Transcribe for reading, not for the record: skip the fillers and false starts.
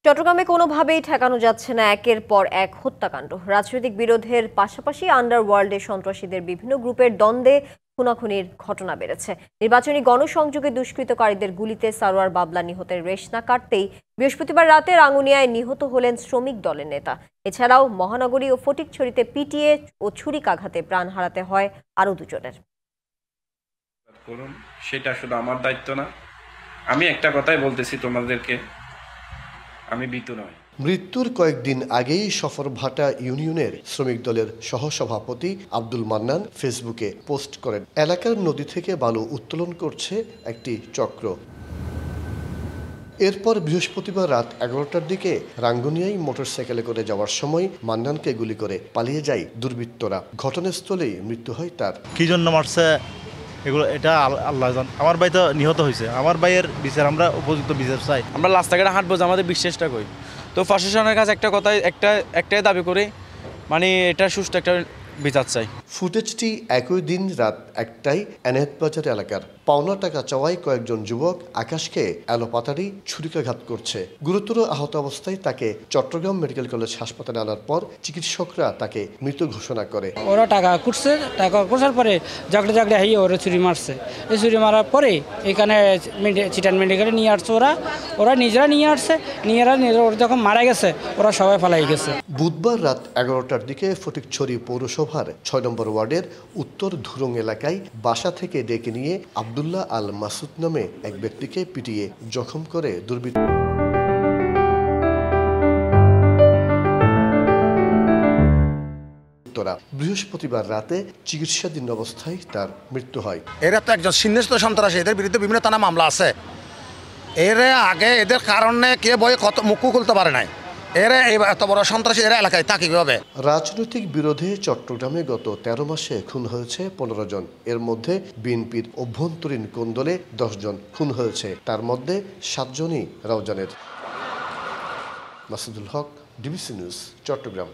চট্টগ্রামে কোনোভাবেই ঠেকানো যাচ্ছে না একের পর এক হত্যাকাণ্ড। রাজনৈতিক বিরোধের পাশাপাশি আন্ডারওয়ার্ল্ডে সন্ত্রাসীদের বিভিন্ন গ্রুপের দ্বন্দ্বে খুনাখুনির ঘটনা বেড়েছে। নির্বাচনী গণসংযোগে দুষ্কৃতকারীদের গুলিতে সারোয়ার বাবলা নিহতের রেশ না কাটতেই বৃহস্পতিবার রাতে রাঙ্গুনিয়ায় নিহত হলেন শ্রমিক দলের নেতা। এছাড়াও মহানগরী ও ফটিকছড়িতে পিটিএ ও ছুরিকাঘাতে প্রাণ হারাতে হয় আরও দুজনের। সেটা শুধু আমার দায়িত্ব না, আমি একটা কথাই বলতেছি তোমাদেরকে, আমি ভীতু নয়। মৃত্যুর কয়েকদিন আগেই সফরভাটা ইউনিয়নের শ্রমিক দলের সহসভাপতি আব্দুল মান্নান ফেসবুকে পোস্ট করেন, এলাকার নদী থেকে বালু উত্তোলন করছে একটি চক্র। এরপর বৃহস্পতিবার রাত 11টার দিকে রাঙ্গুনিয়ায় মোটরসাইকেলে করে যাওয়ার সময় মান্নানকে গুলি করে পালিয়ে যায় দুর্বৃত্তরা। ঘটনাস্থলেই মৃত্যু হয় তার। কি জন্য মারছে এগুলো এটা আল্লাহ জান। আমার ভাই তো নিহত হয়েছে, আমার ভাইয়ের বিচার আমরা উপযুক্ত বিচার চাই। আমরা রাস্তাঘাটে হাঁটবো, আমাদের বিশ্বাসটা করি। তো প্রশাসনের কাছে একটা কথাই একটাই দাবি করি, মানে এটা সুষ্ঠু একটা বিচার চাই। ফুটেজটি একই দিন রাত 1টায় এনায়েতবাজার এলাকার। পাওনা টাকা চাওয়ায় কয়েকজন যুবক আকাশকে এলোপাতাড়ি ছুরিকাঘাত করছে। গুরুতর আহত অবস্থায় তাকে চট্টগ্রাম মেডিকেল কলেজ হাসপাতালে আনার পর চিকিৎসকরা তাকে মৃত ঘোষণা করে। ওরা টাকা কুটসার পরে জাগড়ে হাইয়ে ওরা ছুরি মারছে। এই ছুরি মারার পরে এখানে চিটান মেডিকেলে নিয়ে আসছে। ওরা নিজেরা নিয়ে আসছে, ওরা যখন মারা গেছে ওরা সবাই পালাই গেছে। বুধবার রাত 11টার দিকে ফটিকছড়ি পৌরসভার 6 নম্বর ওয়ার্ডের উত্তর ধুরং এলাকায় বাসা থেকে ডেকে নিয়ে আব্দুল্লাহ আল মাসুদ নামে এক ব্যক্তিকে পিটিয়ে জখম করে দুর্বৃত্তরা। বৃহস্পতিবার রাতে চিকিৎসাধীন অবস্থায় তার মৃত্যু হয়। এরা তো একজন সিন্নিষ্ট সন্ত্রাসী, এদের বিরুদ্ধে বিভিন্ন থানা মামলা আছে। এর আগে এদের কারণে কে বয়ে কত মুখ খুলতে পারে নাই। এরা এত বড় সন্ত্রাসী এরা এলাকায় থাকে কিভাবে? রাজনৈতিক বিরোধে চট্টগ্রামে গত 13 মাসে খুন হয়েছে 15 জন। এর মধ্যে বিএনপির অভ্যন্তরীণ কোন্দলে 10 জন খুন হয়েছে, তার মধ্যে 7 জনই রাউজানের। মাসুদুল হক, ডিবিসি নিউজ, চট্টগ্রাম।